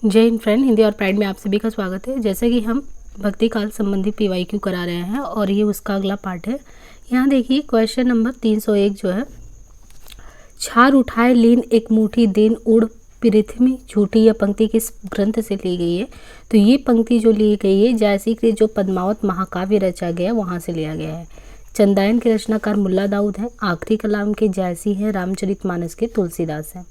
जय हिंद फ्रेंड, हिंदी और प्राइड में आप सभी का स्वागत है। जैसे कि हम भक्ति काल संबंधी PYQ करा रहे हैं और ये उसका अगला पार्ट है। यहाँ देखिए क्वेश्चन नंबर 301 जो है, छार उठाए लीन एक मुट्ठी दिन उड़ पृथ्वी झूठी, यह पंक्ति किस ग्रंथ से ली गई है? तो ये पंक्ति जो ली गई है जैसी कि जो पद्मावत महाकाव्य रचा गया वहाँ से लिया गया है। चंदायन के रचनाकार मुल्ला दाऊद हैं, आखिरी कलाम के जायसी हैं, रामचरितमानस के तुलसीदास हैं।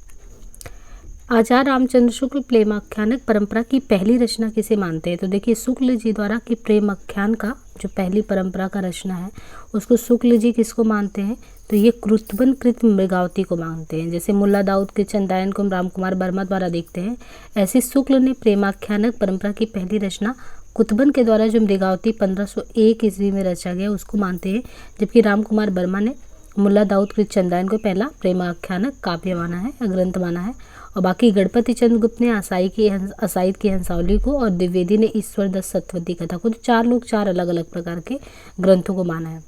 आचार्य रामचंद्र शुक्ल प्रेमाख्यानक परंपरा की पहली रचना किसे मानते हैं? तो देखिए शुक्ल जी द्वारा की प्रेमाख्यान का जो पहली परंपरा का रचना है उसको शुक्ल जी किसको मानते हैं? तो ये कृतबन कृत मृगावती को मानते हैं। जैसे मुल्ला दाऊद के चंदायन को राम कुमार वर्मा द्वारा देखते हैं, ऐसे शुक्ल ने प्रेमाख्यानक परंपरा की पहली रचना कुतबन के द्वारा जो मृगावती 1501 ईस्वी में रचा गया उसको मानते हैं, जबकि राम कुमार वर्मा ने मुल्ला दाऊद कृत चंदायन को पहला प्रेमाख्यानक काव्य माना है, ग्रंथ माना है। और बाकी गणपति चंद्र गुप्त ने असाइद की हंसावली को और द्विवेदी ने ईश्वर दत्त सत्यवती कथा को, तो चार लोग चार अलग अलग प्रकार के ग्रंथों को माना है।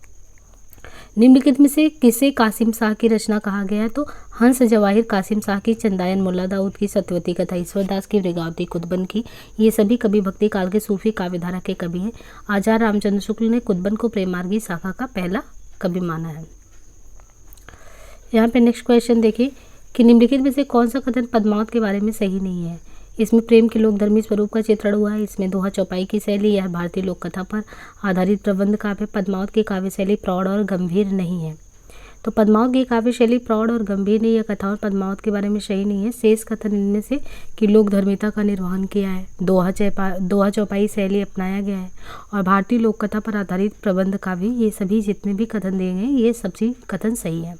निम्नलिखित में से किसे कासिम शाह की रचना कहा गया है? तो हंस जवाहिर कासिम शाह की, चंदायन मुल्ला दाऊद की, सत्यवती कथा ईश्वर दास की, मृगावती कुतबन की, ये सभी कवि भक्ति काल के सूफी काव्यधारा के कवि हैं। आचार्य रामचंद्र शुक्ल ने कुतबन को प्रेम मार्गी शाखा का पहला कवि माना है। यहाँ पे नेक्स्ट क्वेश्चन देखिए कि निम्नलिखित में से कौन सा कथन पद्मावत के बारे में सही नहीं है? इसमें प्रेम के लोकधर्मी स्वरूप का चित्रण हुआ है, इसमें दोहा चौपाई की शैली, यह भारतीय लोक कथा पर आधारित प्रबंध काव्य। पद्मावत की काव्य शैली प्रौढ़ और गंभीर नहीं है। तो पद्मावत की काव्य शैली प्रौढ़ और गंभीर नहीं, यह कथाओं पद्मावत के बारे में सही नहीं है। शेष कथन इनमें से कि लोकधर्मिता का निर्वहन किया है, दोहा चौपाई शैली अपनाया गया है और भारतीय लोक कथा पर आधारित प्रबंध काव्य, ये सभी जितने भी कथन दिए गए ये सभी कथन सही है।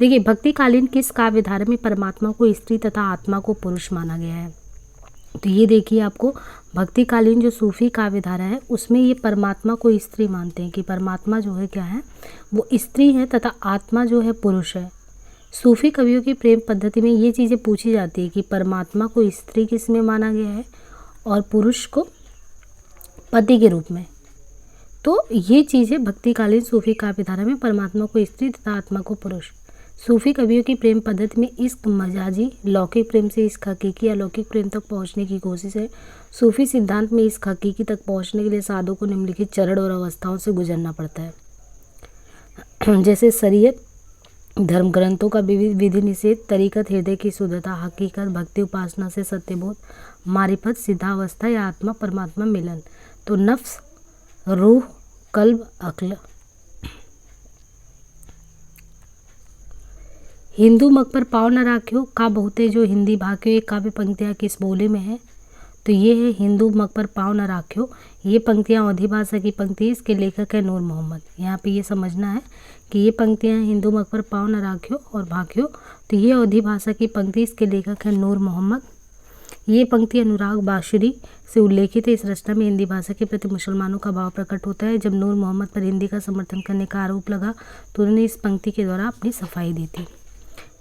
देखिए भक्तिकालीन किस काव्यधारा में परमात्मा को स्त्री तथा आत्मा को पुरुष माना गया है? तो ये देखिए आपको भक्तिकालीन जो सूफी काव्यधारा है उसमें ये परमात्मा को स्त्री मानते हैं कि परमात्मा जो है क्या है, वो स्त्री है तथा आत्मा जो है पुरुष है। सूफी कवियों की प्रेम पद्धति में ये चीज़ें पूछी जाती है कि परमात्मा को स्त्री किस में माना गया है और पुरुष को पति के रूप में। तो ये चीज़ें भक्तिकालीन सूफी काव्यधारा में परमात्मा को स्त्री तथा आत्मा को पुरुष। सूफी कवियों की प्रेम पद्धति में इश्क मजाजी लौकिक प्रेम से इश्क हकीकी अलौकिक प्रेम तक पहुंचने की कोशिश है। सूफी सिद्धांत में इश्क हकीकी तक पहुंचने के लिए साधु को निम्नलिखित चरण और अवस्थाओं से गुजरना पड़ता है, जैसे शरीयत, धर्म ग्रंथों का विधि निषेध, तरीकत, हृदय की शुद्धता, हकीकत, भक्ति उपासना से सत्यबोध, मारिफत, सिद्धावस्था या आत्मा परमात्मा मिलन। तो नफ्स, रूह, कल्ब, अक्ल। हिंदू मग पर पाँव न राख्यो का बहुते जो हिंदी भाग्यो, ये काव्य पंक्तियाँ किस बोले में है? तो ये है हिंदू मग पर पाँव न राख्यो। ये पंक्तियाँ अवधी भाषा की पंक्ति, इसके लेखक है नूर मोहम्मद। यहाँ पे ये समझना है कि ये पंक्तियाँ हिंदू मग पर पाँव न राख्यो और भाग्यो, तो ये अवधी भाषा की पंक्ति, इसके लेखक है नूर मोहम्मद। ये पंक्ति अनुराग बाशरी से उल्लेखित है। इस रचना में हिंदी भाषा के प्रति मुसलमानों का भाव प्रकट होता है। जब नूर मोहम्मद पर हिंदी का समर्थन करने का आरोप लगा तो उन्होंने इस पंक्ति के द्वारा अपनी सफाई दी थी।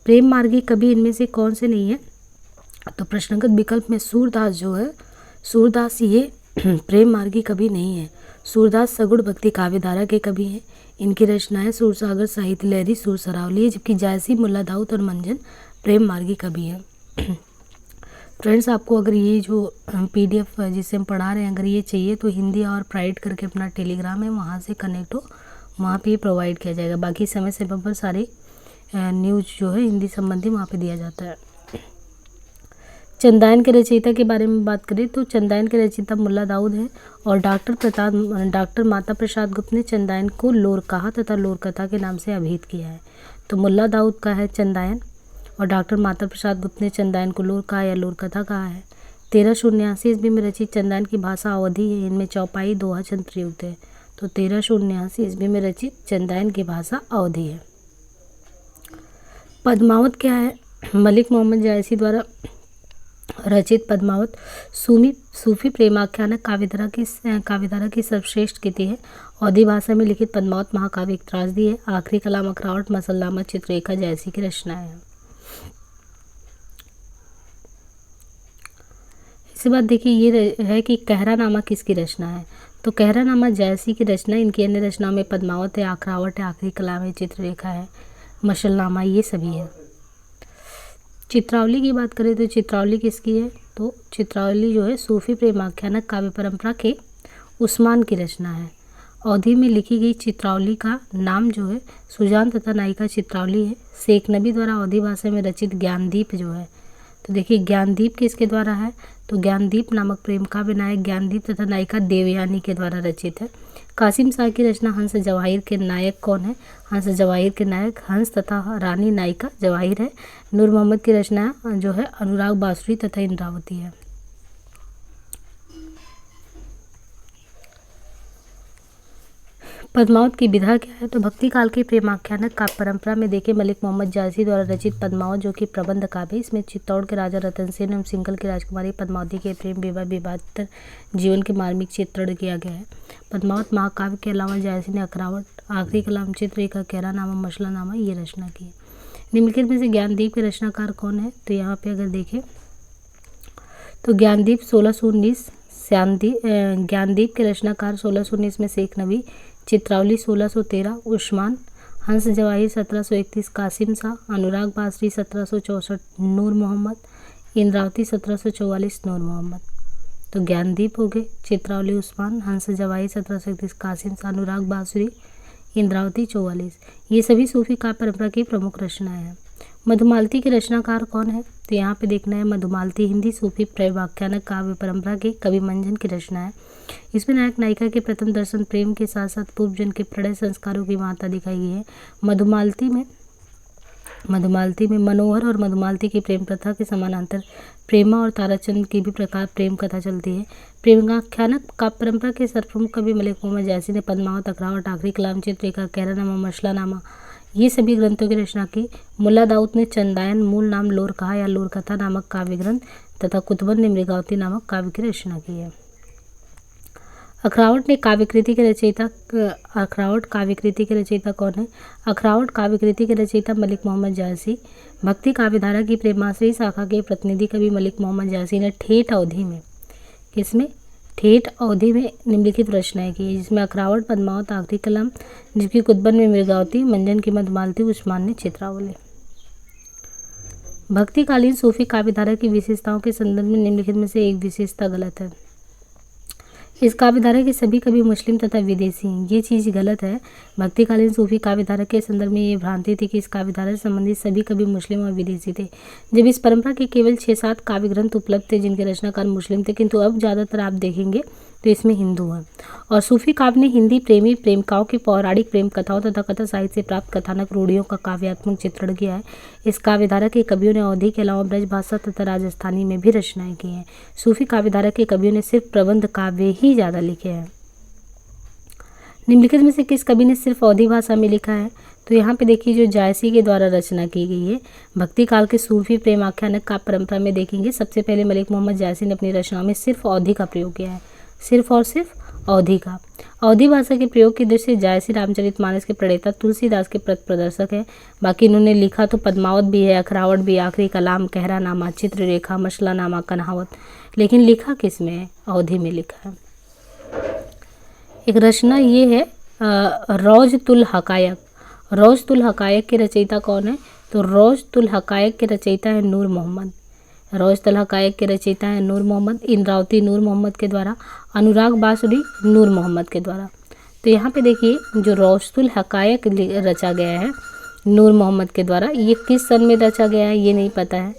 प्रेम मार्गी कवि इनमें से कौन से नहीं है? तो प्रश्नगत विकल्प में सूरदास जो है, सूरदास ये प्रेम मार्गी कवि नहीं है। सूरदास सगुण भक्ति काव्यधारा के कवि हैं। इनकी रचनाएं सूरसागर, साहित्य लहरी, सुर सरावली है, जबकि जायसी, मुल्ला दाऊद और मंजन प्रेम मार्गी कवि है। फ्रेंड्स आपको अगर ये जो PDF जिसे हम पढ़ा रहे हैं अगर ये चाहिए तो हिंदी और प्राइड करके अपना टेलीग्राम है वहाँ से कनेक्ट हो, वहाँ पे प्रोवाइड किया जाएगा। बाकी समय समय पर सारे न्यूज़ जो है हिंदी संबंधी वहाँ पे दिया जाता है। चंदायन के रचयिता के बारे में बात करें तो चंदायन के रचयिता मुल्ला दाऊद है और डॉक्टर माता प्रसाद गुप्त ने चंदायन को लोरकाहा तथा लोरकथा के नाम से अभिहित किया है। तो मुल्ला दाऊद का है चंदायन और डॉक्टर माता प्रसाद गुप्त ने चंदायन को लोरकाहा या लोरकथा कहा है। 1379 ईस्वी में रचित चंदायन की भाषा अवधी है। इनमें चौपाई, दोहा, छंद प्रयुक्त है। तो 1379 ईस्वी में रचित चंदायन की भाषा अवधी है। पद्मावत क्या है? मलिक मोहम्मद जायसी द्वारा रचित पद्मावत सूफी प्रेमाख्यानक काव्यधारा की सर्वश्रेष्ठ कृति है। अवधी भाषा में लिखित पद्मावत महाकाव्य एक त्रासदी है। आखिरी कलाम, अखरावट, मसलनामा, चित्ररेखा जायसी की रचनाएं हैं। इसके बाद देखिए ये है कि कहरानामा किसकी रचना है? तो कहरानामा जायसी की रचना। इनकी अन्य रचनाओं में पद्मावत है, आखरावट है, आखिरी कलाम है, चित्ररेखा है, मशलनामा, ये सभी है। चित्रावली की बात करें तो चित्रावली किसकी है, तो चित्रावली जो है सूफी प्रेमाख्यानक काव्य परंपरा के उस्मान की रचना है। अवधी में लिखी गई चित्रावली का नाम जो है सुजान तथा नायिका चित्रावली है। शेख नबी द्वारा अवधी भाषा में रचित ज्ञानदीप जो है, तो देखिए ज्ञानदीप किसके द्वारा है, तो ज्ञानदीप नामक प्रेम काव्य नायक ज्ञानदीप तथा नायिका देवयानी के द्वारा रचित है। कासिम शाह की रचना हंस जवाहिर के नायक कौन है, हंस जवाहिर के नायक हंस तथा रानी नायिका जवाहिर है। नूर मोहम्मद की रचना जो है अनुराग बासुरी तथा इंद्रावती है। पद्मावत की विधा क्या है, तो भक्ति काल की प्रेमाख्यानक काव्य परंपरा में देखिए मलिक मोहम्मद जायसी द्वारा रचित पद्मावत जो कि प्रबंध काव्य, इसमें चित्तौड़ के राजा रतन सेन एवं सिंघल की राजकुमारी पद्मावती के प्रेम विवाह विवादातर जीवन के मार्मिक चित्रण किया गया है। पद्मावत महाकाव्य के अलावा जायसी ने अखरावट, आखिरी कलाम, चित्ररेखा, कहरानामा, मसलानामा ये रचना की है। निम्नलिखित में से ज्ञानदीप के रचनाकार कौन है, तो यहाँ पे अगर देखें तो ज्ञानदीप 1619 ज्ञानदीप के रचनाकार 1619 में शेख नबी, चित्रावली 1613 उस्मान, हंस जवाहिर 1731 कासिम शाह, अनुराग बासरी 1764 नूर मोहम्मद, इंद्रावती 1744 नूर मोहम्मद। तो ज्ञानदीप हो गए, चित्रावली उस्मान, हंस जवाहिर 1731 कासिम शाह, अनुराग बासरी, इंद्रावती 44, ये सभी सूफी काव्य परंपरा की प्रमुख रचनाएं हैं। मधुमालती के रचनाकार कौन है, तो यहाँ पे देखना है मधुमालती हिंदी सूफी प्रेमाख्यानक काव्य परंपरा के कवि मंजन की रचना है। इसमें नायक नायिका के प्रथम दर्शन, प्रेम के साथ साथ पूर्व जन्म के प्रणय संस्कारों की महत्ता दिखाई गई है। मधुमालती में मनोहर और मधुमालती की प्रेम प्रथा के समानांतर प्रेमा और ताराचंद की भी प्रकार प्रेम कथा चलती है। प्रेमाख्यानक काव्य परंपरा के सर्वप्रमुख कवि मलिक मोहम्मद जायसी ने पद्मावत, अखरावट, आखिरी कलाम, चित्ररेखा, कहरानामा, मसलानामा ये सभी ग्रंथों की रचना की। मुल्ला दाऊद ने चंदायन, मूल नाम लोर कहा या लोर कथा नामक काव्य ग्रंथ तथा कुतुबन ने मृगावती नामक काव्य की रचना की है। अखरावट काव्य कृति के रचयिता कौन है, अखरावट काव्य कृति के रचयिता मलिक मोहम्मद जायसी। भक्ति काव्यधारा की प्रेमाश्रयी शाखा के प्रतिनिधि कवि मलिक मोहम्मद जायसी ने ठेठ अवधि में निम्नलिखित रचनाएं की है, जिसमें अखरावट, पद्मावत, आखिरी कलाम, जबकि कुतुबन में मृगावती, मंजन की मधुमालती, उस्मान ने चित्रावली। भक्तिकालीन सूफी काव्यधारा की विशेषताओं के संदर्भ में निम्नलिखित में से एक विशेषता गलत है। इस काव्यधारा के सभी कवि मुस्लिम तथा विदेशी हैं, ये चीज़ गलत है। भक्तिकालीन सूफी काव्यधारा के संदर्भ में ये भ्रांति थी कि इस काव्यधारा से संबंधित सभी कवि मुस्लिम और विदेशी थे, जब इस परंपरा के केवल 6-7 काव्य ग्रंथ उपलब्ध थे जिनके रचनाकार मुस्लिम थे, किंतु अब ज़्यादातर आप देखेंगे तो इसमें हिंदू हैं। और सूफी काव्य ने हिंदी प्रेमी प्रेमिकाओं की पौराणिक प्रेम कथाओं तथा कथा साहित्य से प्राप्त कथानक रूढ़ियों का काव्यात्मक चित्रण किया है। इस काव्यधारा के कवियों ने अवधी के अलावा ब्रज भाषा तथा राजस्थानी में भी रचनाएं की हैं। सूफी काव्यधारा के कवियों ने सिर्फ प्रबंध काव्य ही ज़्यादा लिखे हैं। निम्नलिखित में से किस कवि ने सिर्फ अवधी भाषा में लिखा है, तो यहाँ पे देखिए जो जायसी के द्वारा रचना की गई है। भक्ति काल के सूफी प्रेमाख्यानक काव्य परंपरा में देखेंगे सबसे पहले मलिक मोहम्मद जायसी ने अपनी रचनाओं में सिर्फ अवधी का प्रयोग किया है, सिर्फ और सिर्फ अवधी का। अवधी भाषा के प्रयोग की दृष्टि से जायसी रामचरितमानस के प्रणेता तुलसीदास के प्रदर्शक है। बाकी इन्होंने लिखा तो पद्मावत भी है, अखरावट भी, आखिरी कलाम, कहरानामा, चित्ररेखा, मसलानामा, कन्हावत, लेकिन लिखा किस में है, अवधी में लिखा है। एक रचना ये है रौज़तुल हकायक। रौज़तुल हकायक के रचयिता कौन है, तो रौज़तुल हकायक के रचयिता है नूर मोहम्मद। रौज़तुल हकायक के रचयिता है नूर मोहम्मद, इंद्रावती नूर मोहम्मद के द्वारा, अनुराग बासुरी नूर मोहम्मद के द्वारा। तो यहाँ पे देखिए जो रौज़तुल हकायक रचा गया है नूर मोहम्मद के द्वारा, ये किस सन में रचा गया है ये नहीं पता है।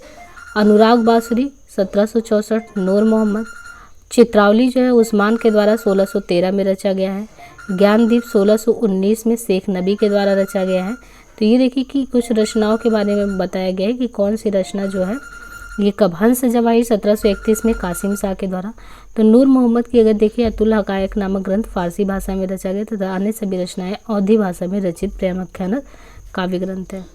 अनुराग बासुरी 1764 नूर मोहम्मद। चित्रावली जो है उस्मान के द्वारा 1613 में रचा गया है। ज्ञानदीप 1619 में शेख नबी के द्वारा रचा गया है। तो ये देखिए कि कुछ रचनाओं के बारे में बताया गया है कि कौन सी रचना जो है ये कब। हंस जवाहिर 1731 में कासिम शाह के द्वारा। तो नूर मोहम्मद की अगर देखिए अतुल हकायक नामक ग्रंथ फारसी भाषा में रचा गया तथा अन्य सभी रचनाएं अवधी भाषा में रचित प्रेमाख्यानक काव्य ग्रंथ है।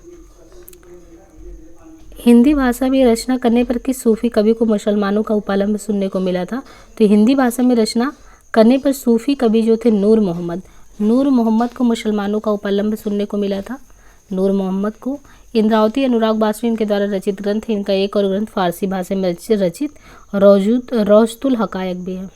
हिंदी भाषा में रचना करने पर किस सूफी कवि को मुसलमानों का उपलम्ब सुनने को मिला था, तो हिंदी भाषा में रचना करने पर सूफी कवि जो थे नूर मोहम्मद को मुसलमानों का उपलम्ब सुनने को मिला था। नूर मोहम्मद को इंद्रावती अनुराग बासुरी इनके द्वारा रचित ग्रंथ है। इनका एक और ग्रंथ फारसी भाषा में रचित रौज़तुल हकायक भी है।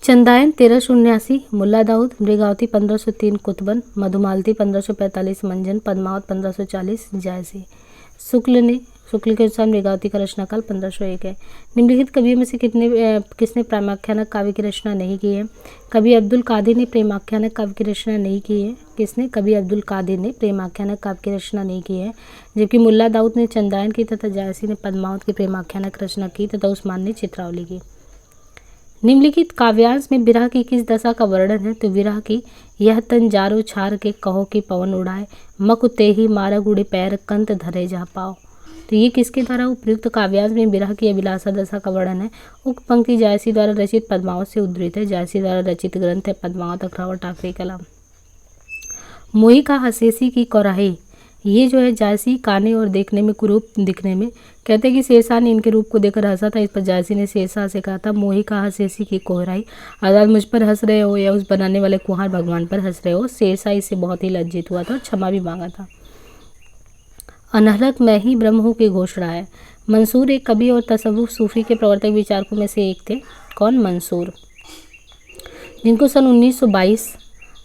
चंदायन 1379, मुल्ला दाऊद, मृगावती 1503, कुतबन, मधुमालती 1545, मंजन, पद्मावत 1540, जायसी। शुक्ल के अनुसार मृगावती का रचनाकाल 1501 है। निम्नलिखित कवियों में से किसने प्रेमाख्यानक काव्य की रचना नहीं की है? कवि अब्दुल कादिर ने प्रेमाख्यानक काव्य की रचना नहीं की है। किसने? कवि अब्दुल कादिर ने प्रेमाख्यानक काव्य की रचना नहीं की है। जबकि मुल्ला दाऊद ने चंदायन की तथा जायसी ने पद्मावत की प्रेमाख्यानक रचना की तथा उस्मान ने चित्रावली की। निम्नलिखित काव्यांश में विरह की किस दशा का वर्णन है? तो विरह की यह तन जारो छार के कहो कि पवन उड़ाए, मक तेहि मारग उड़े पैर कंत धरे जा पाओ। तो ये किसके द्वारा उपयुक्त काव्यांश में विरह की अभिलाषा दशा का वर्णन है? उक्त पंक्ति जायसी द्वारा रचित पद्मावत से उद्धृत है। जायसी द्वारा रचित ग्रंथ है पद्मावत, अखरावट, आखिरी कलाम। मोही का हसेसी की कोराही, ये जो है जायसी काने और देखने में कुरूप दिखने में, कहते हैं कि शेरशाह ने इनके रूप को देखकर हंसा था। इस पर जायसी ने शेरशाह से कहा था, मोही का हसेसी की कोहराई, अर्थात मुझ पर हंस रहे हो या उस बनाने वाले कुम्हार भगवान पर हंस रहे हो। शेरशाह इससे बहुत ही लज्जित हुआ था और क्षमा भी मांगा था। अनहलक मैं ही ब्रह्म हूँ की घोषणा है। मंसूर एक कवि और तसव्वुफ सूफी के प्रवर्तक विचारकों में से एक थे। कौन? मंसूर, जिनको सन 1922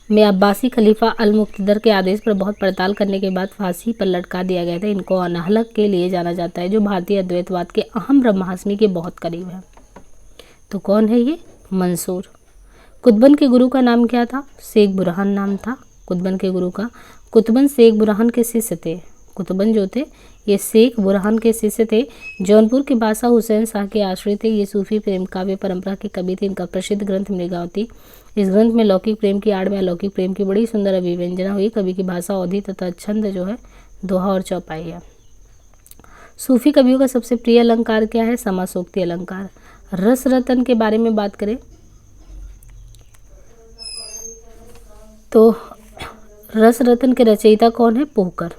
में अब्बासी खलीफा अल मुक्तदर के आदेश पर बहुत पड़ताल करने के बाद फांसी पर लटका दिया गया था। इनको अनहलक के लिए जाना जाता है, जो भारतीय अद्वैतवाद के अहम ब्रह्मास्मि के बहुत करीब है। तो कौन है ये? मंसूर। कुतबन के गुरु का नाम क्या था? शेख बुरहान नाम था कुतबन के गुरु का। कुतबन शेख बुरहान के शिष्य थे। कुतबन जो थे ये शेख बुरहान के शिष्य थे। जौनपुर के बादशाह हुसैन शाह के आश्रित थे। ये सूफी प्रेम काव्य परंपरा के कवि थे। इनका प्रसिद्ध ग्रंथ मृगावती। इस ग्रंथ में लौकिक प्रेम की आड़ में अलौकिक प्रेम की बड़ी सुंदर अभिव्यंजना हुई। कवि की भाषा अवधी तथा छंद जो है दोहा और चौपाई है। सूफी कवियों का सबसे प्रिय अलंकार क्या है? समासोक्ति अलंकार। रस रतन के बारे में बात करें तो रस रतन के रचयिता कौन है? पोहकर।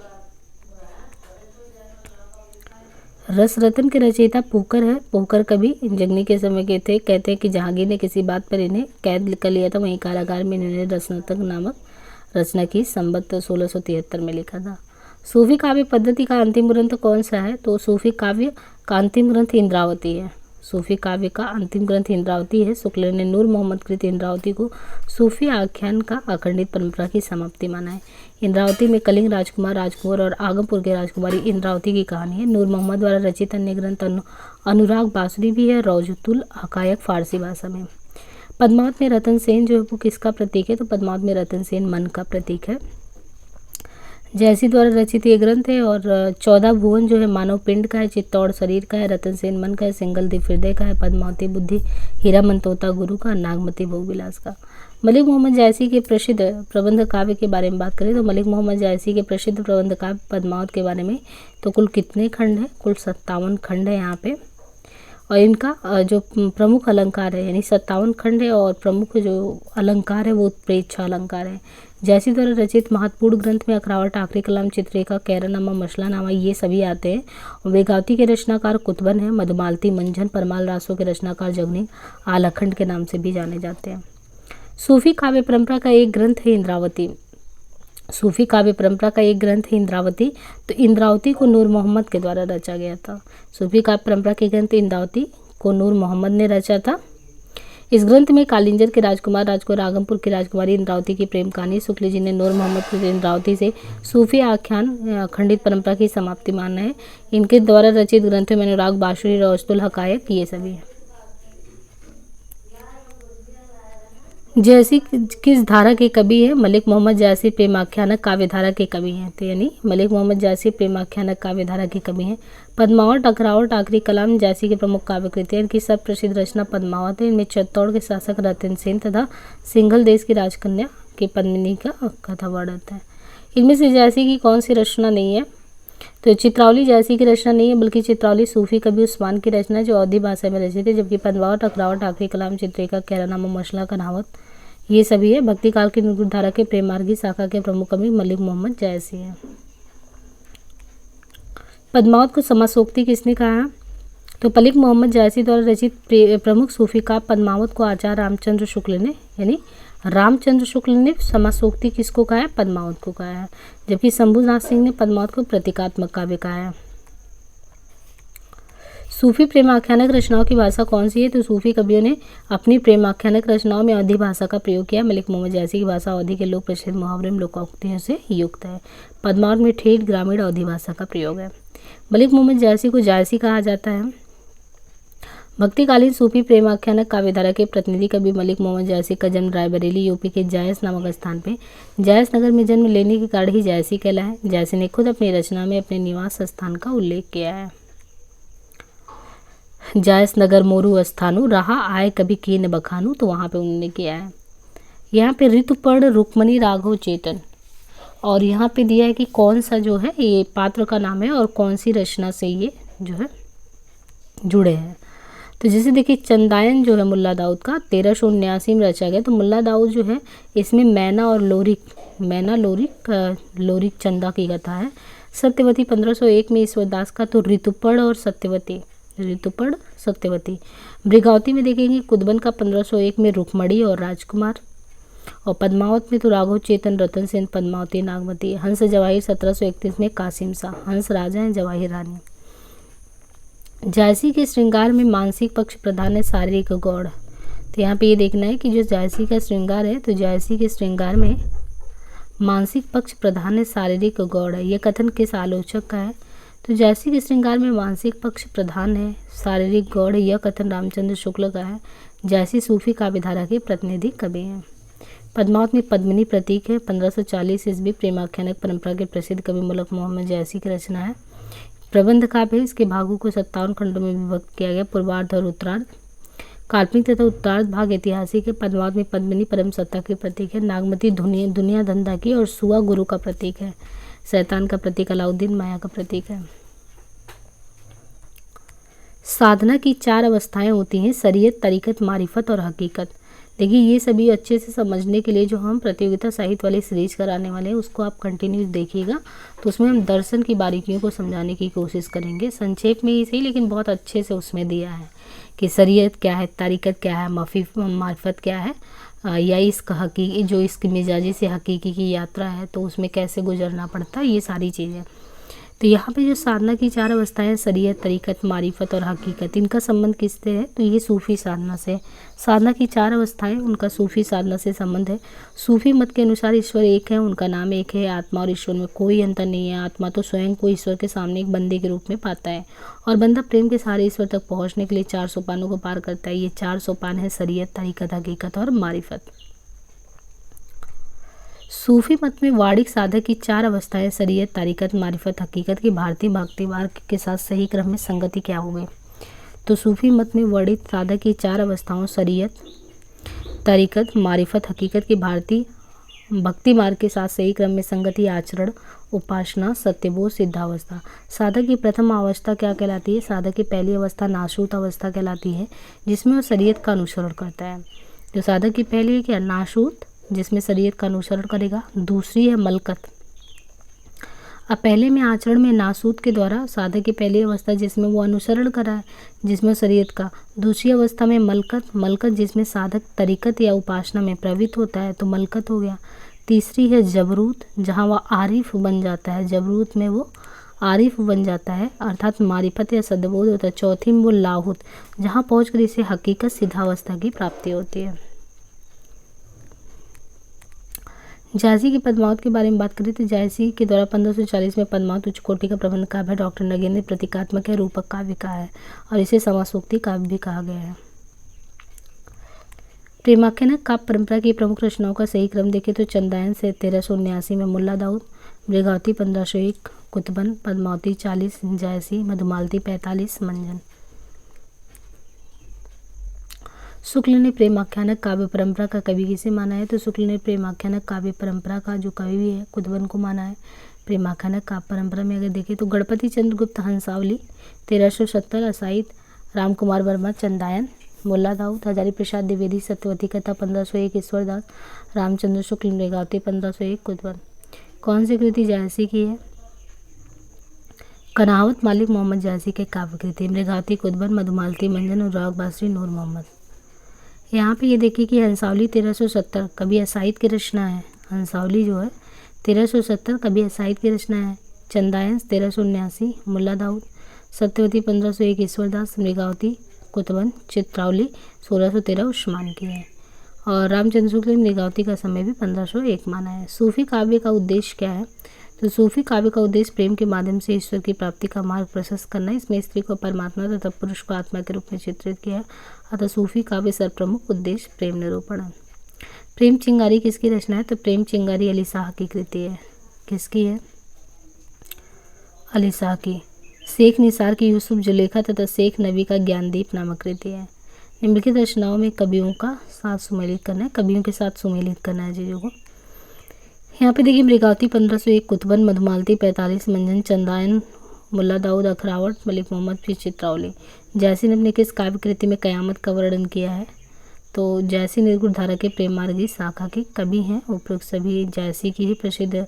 रस रतन के रचयिता पोहकर है। पोहकर कवि जंगनी के समय के थे। कहते हैं कि जहांगीर ने किसी बात पर इन्हें कैद कर लिया था, वहीं कारागार में इन्होंने रस रतन नामक रचना की। संबत 1673 में लिखा था। सूफी काव्य पद्धति का अंतिम ग्रंथ कौन सा है? तो सूफी काव्य का अंतिम ग्रंथ इंद्रावती है। सूफी काव्य का अंतिम ग्रंथ इंद्रावती है। शुक्ल ने नूर मोहम्मद कृत इंद्रावती को सूफी आख्यान का अखंडित परंपरा की समाप्ति माना है। इंद्रावती में कलिंग राजकुमार और आगमपुर के राजकुमारी इंद्रावती की कहानी है। नूर मोहम्मद द्वारा रचित अन्य ग्रंथ अनुराग बासुरी भी है। रौजतुल हकायक फारसी भाषा में। पद्मावत में रतन सेन जो है वो किसका प्रतीक है? तो पद्मावत में रतन सेन मन का प्रतीक है। जैसी द्वारा रचित ये ग्रंथ है। और 14 भुवन जो है मानव पिंड का है, चित्तौड़ शरीर का है, रतन सेन मन का है, सिंगल दिप हृदय का है, पद्मावती बुद्धि, हीरामन तोता गुरु का, नागमती भोगविलास का। मलिक मोहम्मद जायसी के प्रसिद्ध प्रबंध काव्य के बारे में बात करें तो मलिक मोहम्मद जायसी के प्रसिद्ध प्रबंध काव्य पद्मावत के बारे में तो कुल कितने खंड हैं? कुल 57 खंड है यहाँ पे। और इनका जो प्रमुख अलंकार है यानी 57 खंड है और प्रमुख जो अलंकार है वो उत्प्रेक्षा अलंकार है। जैसी द्वारा रचित महत्वपूर्ण ग्रंथ में अखरावट, आखिरी कलाम, चित्ररेखा, कैरनामा, मसलानामा ये सभी आते हैं। और मृगावती के रचनाकार कुतबन है। मधुमालती, मंझन, परमाल रासों के रचनाकार जगनी आलखंड के नाम से भी जाने जाते हैं। सूफी काव्य परंपरा का एक ग्रंथ है इंद्रावती। सूफी काव्य परंपरा का एक ग्रंथ है इंद्रावती। तो इंद्रावती को नूर मोहम्मद के द्वारा रचा गया था। सूफी काव्य परंपरा के ग्रंथ इंद्रावती को नूर मोहम्मद ने रचा था। इस ग्रंथ में कालिंजर के राजकुमार आगमपुर की राजकुमारी इंद्रावती की प्रेम कहानी शुक्ल जी ने नूर मोहम्मद को इंद्रावती से सूफी आख्यान खंडित परंपरा की समाप्ति मानना है। इनके द्वारा रचित ग्रंथों में अनुराग बासुरी, रौजतुल हकायक ये सभी है। जैसी किस धारा के कवि है? मलिक मोहम्मद जायसी प्रेमाख्यानक काव्य धारा के कवि हैं। तो यानी मलिक मोहम्मद जायसी प्रेमाख्यानक काव्य धारा के कवि हैं। पद्मावत, अखरावट, आखिरी कलाम जायसी के प्रमुख काव्य कृतियां। इनकी सब प्रसिद्ध रचना पद्मावत है। इनमें चित्तौड़ के शासक रतन सेन तथा सिंघल देश की राजकन्या की पद्मिनी का कथा वर्णन है। इनमें से जायसी की कौन सी रचना नहीं है? तो चित्रावली जायसी की रचना नहीं है, बल्कि चित्रावली सूफी कवि उस्मान की रचना है जो अवधी भाषा में रचित है। जबकि पद्मावत, अखरावट, आखिरी कलाम, चित्ररेखा, कैरनामा, मसला, कन्हावत ये सभी है। भक्ति काल की निर्गुण धारा के प्रेम मार्गी शाखा के प्रमुख कवि मलिक मोहम्मद जायसी हैं। पद्मावत को समासोक्ति किसने कहा है? तो मलिक मोहम्मद जायसी द्वारा रचित प्रमुख सूफी काव्य पद्मावत को आचार्य रामचंद्र शुक्ल ने यानी रामचंद्र शुक्ल ने समासोक्ति किसको कहा है? पद्मावत को कहा है। जबकि शंभुनाथ सिंह ने पद्मावत को प्रतीकात्मक काव्य कहा है। सूफी प्रेमाख्यानक रचनाओं की भाषा कौन सी है? तो सूफी कवियों ने अपनी प्रेमाख्यानक रचनाओं में अवधी भाषा का प्रयोग किया। मलिक मोहम्मद जैसी की भाषा अवधी के लोक प्रसिद्ध मुहावरे में लोकोक्तियों से युक्त है। पद्मावत में ठेठ ग्रामीण अवधी भाषा का प्रयोग है। मलिक मोहम्मद जैसी को जायसी कहा जाता है। भक्तिकालीन सूफी प्रेमाख्यानक काव्यधारा के प्रतिनिधि कवि मलिक मोहम्मद जैसी का जन्म रायबरेली यूपी के जायस नामक स्थान पे जायस नगर में जन्म लेने के कारण ही जैसी कहलाया है। जैसी ने खुद अपनी रचना में अपने निवास स्थान का उल्लेख किया है। जायस नगर मोरू स्थानु रहा आए कभी की न बखानू, तो वहाँ पे उन्होंने किया है। यहाँ पे ऋतुपर्ण रुक्मणी राघव चेतन, और यहाँ पे दिया है कि कौन सा जो है ये पात्र का नाम है और कौन सी रचना से ये जो है जुड़े हैं। तो जैसे देखिए चंदायन जो है मुल्ला दाऊद का 1379 में रचा गया। तो मुल्ला दाऊद जो है इसमें मैना और लोरिक चंदा की कथा है। सत्यवती 1501 में ईश्वरदास का। तो ऋतुपर्ण और सत्यवती। मृगावती में देखेंगे कुदबन का 1501 में रुक्मणी और राजकुमार। और पद्मावत में तो राघव चेतन, रतन सेन, पद्मावती, नागमती। हंस जवाहिर 1731 में कासिम शाह। हंस राजा हैं, जवाहिर रानी। जायसी के श्रृंगार में मानसिक पक्ष प्रधान है, शारीरिक गौड़। तो यहाँ पे ये देखना है कि जो जायसी का श्रृंगार है, तो जायसी के श्रृंगार में मानसिक पक्ष प्रधान है, शारीरिक गौड़ है। यह कथन किस आलोचक का है? तो जायसी के श्रृंगार में मानसिक पक्ष प्रधान है, शारीरिक गौड़ है। यह कथन रामचंद्र शुक्ल का है। जायसी सूफी काव्यधारा के प्रतिनिधि कवि हैं। पद्मावत में पद्मिनी प्रतीक है। 1540 ईस्वी प्रेमाख्यानक परंपरा के प्रसिद्ध कवि मलिक मोहम्मद जैसी की रचना है। प्रबंध काव्य है। इसके भागों को 57 खंडों में विभक्त किया गया। पूर्वार्ध और उत्तरार्ध। काल्पनिक तथा उत्तरार्ध भाग ऐतिहासिक है। पद्मावत में पद्मिनी परम सत्ता के प्रतीक है। नागमती दुनिया धंधा की और सुआ गुरु का प्रतीक है। शैतान का प्रतीक अलाउद्दीन माया का प्रतीक है। साधना की 4 अवस्थाएं होती हैं, शरीयत, तरीकत, मारिफत और हकीकत। देखिए ये सभी अच्छे से समझने के लिए जो हम प्रतियोगिता साहित्य वाली सीरीज कराने वाले हैं उसको आप कंटिन्यूस देखिएगा। तो उसमें हम दर्शन की बारीकियों को समझाने की कोशिश करेंगे, संक्षेप में ही सही लेकिन बहुत अच्छे से उसमें दिया है कि शरीयत क्या है, तरीकत क्या है, मारिफत क्या है, या इसका हकीकी जो इसकी मिजाजी से हकीकी की यात्रा है तो उसमें कैसे गुजरना पड़ता है, ये सारी चीज़ें। तो यहाँ पे जो साधना की 4 अवस्थाएं शरीयत, तरीकत, मारिफत और हकीकत, इनका संबंध किससे है? तो ये सूफी साधना से। साधना की 4 अवस्थाएं उनका सूफी साधना से संबंध है। सूफी मत के अनुसार ईश्वर एक है, उनका नाम एक है। आत्मा और ईश्वर में कोई अंतर नहीं है। आत्मा तो स्वयं को ईश्वर के सामने एक बंदे के रूप में पाता है और बंदा प्रेम के सहारे ईश्वर तक पहुँचने के लिए 4 सोपानों को पार करता है। ये 4 सोपान है शरीयत, तरीकत, हकीकत और मारिफत। सूफी मत में वाणिक साधक की 4 अवस्थाएं शरीयत, तरीकत, मारिफत, हकीकत की भारतीय भक्ति मार्ग के साथ सही क्रम में संगति क्या होगी? तो सूफी मत में वर्णित साधक की 4 अवस्थाओं शरीयत, तरीकत, मारिफत, हकीकत की भारतीय भक्ति मार्ग के साथ सही क्रम में संगति आचरण, उपासना, सत्यबोध, सिद्धावस्था। साधक की प्रथम अवस्था क्या कहलाती है? साधक की पहली अवस्था नाशूत अवस्था कहलाती है जिसमें वो शरीयत का अनुसरण करता है। तो साधक की पहली है क्या? नाशूत, जिसमें शरीयत का अनुसरण करेगा। दूसरी है मलकत। अब पहले में आचरण में नासूत के द्वारा साधक की पहली अवस्था जिसमें वो अनुसरण कर रहा है, जिसमें शरीयत का। दूसरी अवस्था में मलकत जिसमें साधक तरीकत या उपासना में प्रवृत्त होता है तो मलकत हो गया। तीसरी है जबरूत, जहाँ वह आरिफ बन जाता है। जबरूत में वो आरिफ बन जाता है अर्थात मारिफत या सद्बोध होता है। चौथी में वो लाहुत, जहाँ पहुँचकर इसे हकीकत सिद्धावस्था की प्राप्ति होती है। जायसी की पद्मावत के बारे में बात करें तो जायसी के द्वारा 1540 में पद्मावत उच्च कोटि का प्रबंध काव्य डॉक्टर नगेंद्र ने प्रतीकात्मक या रूपक काव्य कहा है और इसे समासूक्ति काव्य भी कहा गया है। प्रेमाख्यानक काव्य परंपरा की प्रमुख रचनाओं का सही क्रम देखें तो चंदायन से 1379 में मुल्ला दाऊद, मृगावती 1501, कुतबन, पद्मावती 40, जायसी, मधुमालती 45, मंजन। शुक्ल ने प्रेमाख्यानक काव्य परंपरा का कवि किसे माना है? तो शुक्ल ने प्रेमाख्यानक काव्य परंपरा का जो कवि है कुतबन को माना है। प्रेमाख्यानक काव्य परंपरा में अगर देखें तो गणपति चंद्र गुप्त हंसावली 1370, असाइद राम कुमार वर्मा चंदायन, मुल्ला दाऊद, हजारी प्रसाद द्विवेदी सत्यवती कथा 1501, ईश्वरदास, रामचंद्र शुक्ल, मृगावती 1501, कुतबन। कौन सी कृति जायसी की है? कनावत मलिक मोहम्मद जायसी के काव्य कृति। मृगावती, कुतबन, मधुमालती, मंजन और राग बासरी नूर मोहम्मद। यहाँ पे ये देखिए कि हंसावली 1370 कवि असाइद की रचना है। हंसावली जो है 1370 कवि असाइद की रचना है। चंदायन 1379, मुल्ला दाऊद सत्यवती 1501, ईश्वरदास, मृगावती, कुतबन, चित्रावली 1613 उस्मान की है। और रामचंद्र शुक्ल ने मृगावती का समय भी 1501 माना है। सूफी काव्य का उद्देश्य क्या है? तो सूफी काव्य का उद्देश्य प्रेम के माध्यम से ईश्वर की प्राप्ति का मार्ग प्रशस्त करना है। इसमें स्त्री को परमात्मा तथा पुरुष को आत्मा के रूप में चित्रित किया है। अतः सूफी काव्य सर्वप्रमुख उद्देश्य प्रेम निरूपण है। प्रेम चिंगारी किसकी रचना है? तो प्रेम चिंगारी अली शाह की कृति है। किसकी है? अली शाह की। शेख निसार की यूसुफ जुलेखा तथा शेख नबी का ज्ञानदीप नामक कृति है। निम्नलिखित रचनाओं में कवियों का साथ सुमेलित करना है, कवियों के साथ सुमेलित करना है चीज़ों को। यहाँ पे देखिए मृगावती 1501, कुतबन, मधुमालती 45, मंजन, चंदायन, मुल्ला दाऊद, अखरावट, मलिक मोहम्मद, फिर चित्रावली। जैसी ने अपने किस काव्य कृति में कयामत का वर्णन किया है? तो जैसी निर्गुण धारा के प्रेम मार्गी शाखा के कवि हैं। उपरोक्त सभी जैसी की ही प्रसिद्ध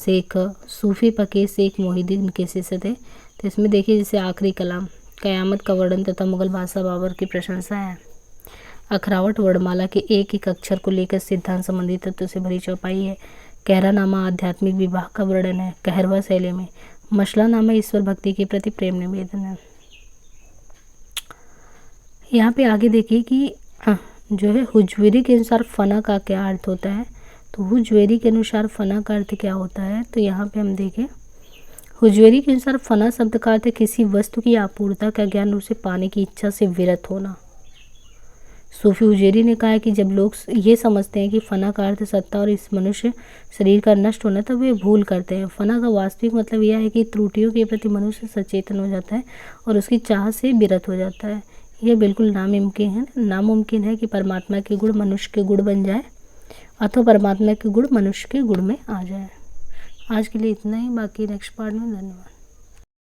शेख सूफी फकीर शेख मोहिद्दीन के शिष्य थे। तो इसमें देखिए जैसे आखिरी कलाम, कयामत का वर्णन तथा मुगल बादशाह बाबर की प्रशंसा है। अखरावट वर्णमाला के एक एक अक्षर को लेकर सिद्धांत संबंधी तत्व से भरी चौपाई है। कहरानामा आध्यात्मिक विवाह का वर्णन है कहरवा शैली में। मसलानामा ईश्वर भक्ति के प्रति प्रेम निवेदन है। यहाँ पे आगे देखिए कि जो है हुजवेरी के अनुसार फना का क्या अर्थ होता है? तो हुजवेरी के अनुसार फना का अर्थ क्या होता है? तो यहाँ पे हम देखें हुजवेरी के अनुसार फना शब्द का अर्थ है किसी वस्तु की आपूर्ति का ज्ञान उसे पाने की इच्छा से विरत होना। सूफी हुजवेरी ने कहा है कि जब लोग ये समझते हैं कि फना का अर्थ सत्ता और इस मनुष्य शरीर का नष्ट होना, तब वे भूल करते हैं। फना का वास्तविक मतलब यह है कि त्रुटियों के प्रति मनुष्य सचेतन हो जाता है और उसकी चाह से विरत हो जाता है। यह बिल्कुल नामुमकिन है कि परमात्मा के गुण मनुष्य के गुण बन जाए अथवा परमात्मा के गुण मनुष्य के गुण में आ जाए। आज के लिए इतना ही, बाकी नेक्स्ट पार्ट में। धन्यवाद।